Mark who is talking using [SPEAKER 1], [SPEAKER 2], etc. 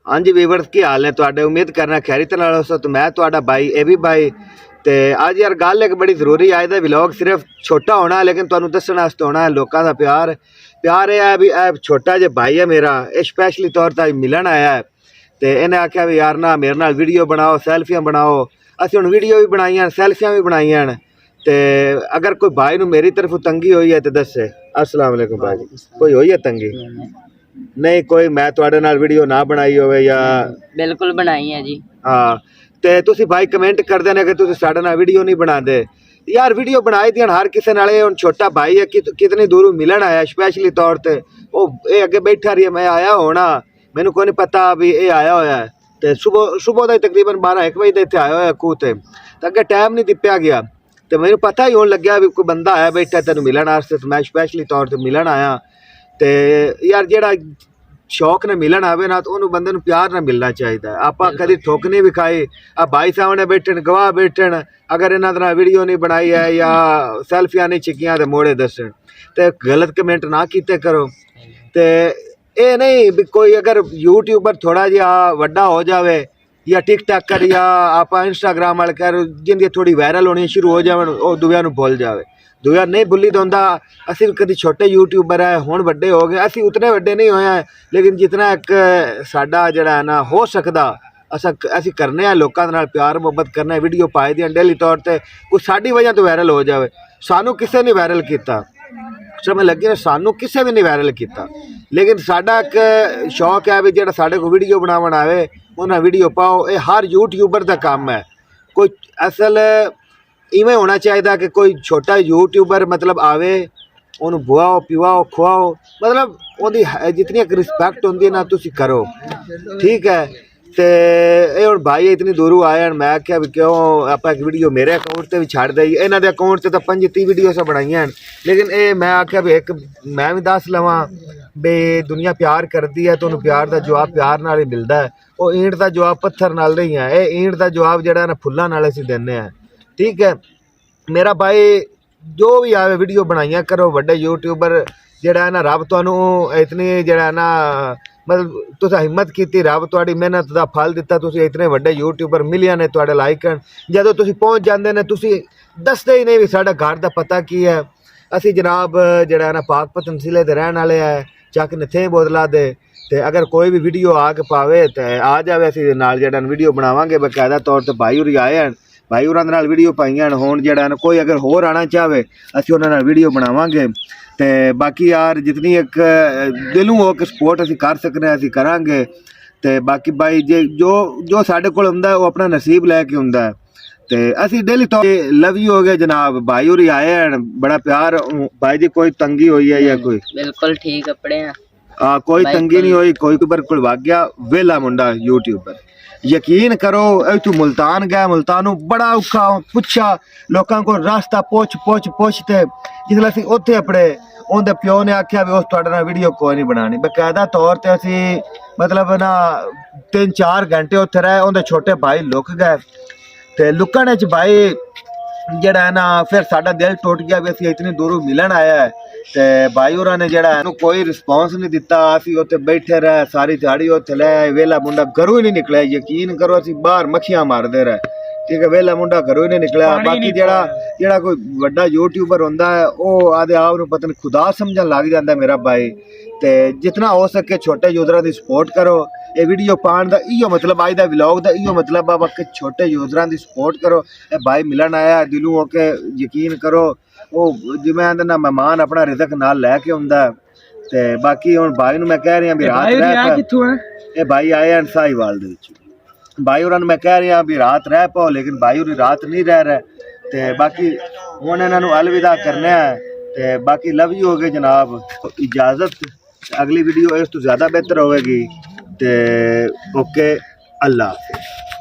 [SPEAKER 1] हाँ जी वीवर्स की हाल है तुहाडे उम्मीद करना खैरियत नाल हो। तो मैं तुहाडा भाई ए भी भाई ते अज यार गल एक बड़ी जरूरी अज दा व्लॉग सिर्फ छोटा होना है लेकिन तुहानू दस्सण वास्ते होना है लोकां दा प्यार प्यार ये है भी छोटा जो भाई है मेरा ये स्पैशली तौर पर मिलन आया है तो इन्हें आख्या भी यार ना मेरे नाल वीडियो बनाओ सैल्फियां बनाओ। असीं हुण वीडियो भी बनाईयां सैल्फियां भी बनाईयां ते अगर कोई भाई नू मेरी तरफ तंगी हुई है तो दस्से। अस्सलाम वालेकुम भाई जी कोई हुई है तंगी? नहीं कोई मैं तुहाडे नाल वीडियो ना बनाई होवे या? बिल्कुल बनाई है जी। हाँ ते तुसी भाई कमेंट करदे ने कि तुसी साडे नाल वीडियो नहीं बनाते यार वीडियो बनाई दी हर किसी नाल। हुण छोटा भाई है कितनी दूरों मिलन आया स्पैशली तौर पर वो ये अगे बैठा रही है मैं आया होना मैनू कोई नहीं पता भी ये आया होया है तो सुबह का तकरीबन 12-1 बजे इतने आया होया खूह ते तो अगे टाइम नहीं दिप्या गया तो मैनू पता ही होने लग्या भी कोई बंदा आया बैठा तेन मिलन वास्ते तो मैं स्पैशली तौर पर मिलन आया तो यार जेड़ा शौक ने मिलन आवे ना तो उन्होंने बंदे नूं प्यार ना मिलना चाहिए। आप कभी ठोकनी भी खाई आ भाई सामने बैठन गवाह बैठन अगर इन्हों तरह वीडियो नहीं बनाई है या सैल्फियां नहीं छिकियां तो मोड़े दसन तो गलत कमेंट ना किते करो। तो ये नहीं भी कोई अगर यूट्यूबर थोड़ा जिहा वड्डा हो जाए या टिकटॉकर या आप इंस्टाग्राम वाले कर जिंदी थोड़ी वायरल होनी शुरू हो जाए वो दुनिया नूं भुल जाए दुनिया नहीं भुली दोंदा। असी कभी छोटे यूट्यूबर है हुण वड्डे हो गए असी उतने वड्डे नहीं होए हैं लेकिन जितना एक साडा जिहड़ा है ना हो सकदा असी करने हैं लोगों नाल प्यार मुहब्बत करना वीडियो पाए दी डेली तौर पर कोई साडी वजह तो वायरल हो जाए। सानू किसी ने वायरल किया समझ लगी ना सानू किसी भी नहीं वायरल किया लेकिन साडा एक शौक है भी जो साढ़े को वीडियो बनावन आवे उन्हें वीडियो पाओ। ये हर यूट्यूबर का काम है कोई असल इवें होना चाहिए कि कोई छोटा यूट्यूबर मतलब आवे उन्हें बुआओ पिवाओ खुआओ मतलब उहदी जितनी एक रिस्पैक्ट होंदी है ना तुसी करो ठीक है। तो ये हुण भाई इतनी दूरों आए मैं आख्या भी क्यों आप एक वीडियो मेरे अकाउंट से भी छड़ दई इन्हां दे अकाउंट से तो 25-30 वीडियो बनाई लेकिन ये मैं आख्या भी एक मैं भी दस लवां बे दुनिया प्यार करती है तो उन्हें प्यार का जवाब प्यार नाल ही मिलता है। वो ईंट का जवाब पत्थर नाल नहीं है ये ईंट का जवाब जिहड़ा ना फुल्लां नाल असीं दिंदे हैं ठीक है। मेरा भाई जो भी आवे वीडियो बनाइया करो वड्डे यूट्यूबर जिहड़ा है ना रब तुहानू इतनी जिहड़ा ना मतलब तुसां हिम्मत की रब तुहाडी मेहनत का फल दिता तुसीं इतने वड्डे यूट्यूबर मिलिया ने तुहाडे लाइक जदों तुसीं पहुँच जांदे ने तुसीं दसदे ही नहीं भी साडा घर का पता की है। असीं जनाब जिहड़ा ना पाकपतन जिले दे रहण वाले है चक नथे बोतला दे ते अगर कोई भी वीडियो आके पावे तो आ जाए असीं नाल जिहड़ा वीडियो बनावांगे बकायदा तौर पर भाई होरी आए हैं भाई होरां दे नाल वीडियो पाईयां हुण जिहड़ा ना कोई अगर होर आना चाहे असीं उहनां नाल वीडियो बनावांगे तो बाकी यार जितनी एक दिलों हो के सपोर्ट असीं कर सकने असीं करांगे। तो बाकी भाई जे जो जो साडे कोल हुंदा है वो अपना नसीब लैके हुंदा है तो असीं डेली तो लव यू हो गए जनाब भाई होरी आए हैं बड़ा प्यार भाई जी कोई तंगी हुई है या कोई?
[SPEAKER 2] बिल्कुल ठीक कपड़े हैं
[SPEAKER 1] कोई तंगी नहीं हुई कोई बिल्कुल भाग गया वेला मुंडा यूट्यूबर यकीन करो तू मुल्तान गया मुल्तानों बड़ा औखा पुछा लोगों को रास्ता पोछते जिसले असीं उत्थे अपने उनके प्यो ने आख्या भी उस तुहाडे नाल वीडियो कोई नहीं बनानी बकायदा तौर पर असीं मतलब ना 3-4 घंटे उत्थे रहे उनके छोटे भाई लुक गए तो लुकण च भाई जिहड़ा है ना फिर साडा दिल टुट गया भी असीं इतनी दूरों मिलन आया है तो भाई होरां ने जिहड़ा है कोई रिस्पॉन्स नहीं दिता असीं उत्थे बैठे रहे सारी दिहाड़ी उत्थे लै वेला मुंडा घरों ही नहीं निकलिया यकीन करो असीं बाहर मक्खियां मारदे रहे ठीक है वेला मुंडा घरों ही नहीं निकलिया। बाकी जिहड़ा कोई वड्डा यूट्यूबर होंदा है वो आदे आप नूं पता नहीं खुदा समझण लग जांदा मेरा भाई तो जितना हो सके छोटे यूजरां की सपोर्ट करो। ये वीडियो पाने का इो मतलब अज का व्लॉग का इो मतलब है बाकी छोटे यूजरां की सपोर्ट करो। ये भाई मिलन आया दिलों होके यकीन करो वो जिवें आंदे ना मेहमान अपना रिजक नाल लैके आउंदा ते बाकी हुण भाई नूं मैं कह रहा भी रात रह कित्थों है ये भाई आए हैं साहिवाल दे विच भाई होरां नूं मैं कह रहा भी रात रह पाओ लेकिन भाई होरी रात नहीं रह रहे ते बाकी हुण इन्हां नूं अलविदा करना है ते बाकी लव यू हो गए जनाब इजाजत अगली वीडियो इस तो ज़्यादा बेहतर होगी। तो ओके अल्लाह हाफिज़।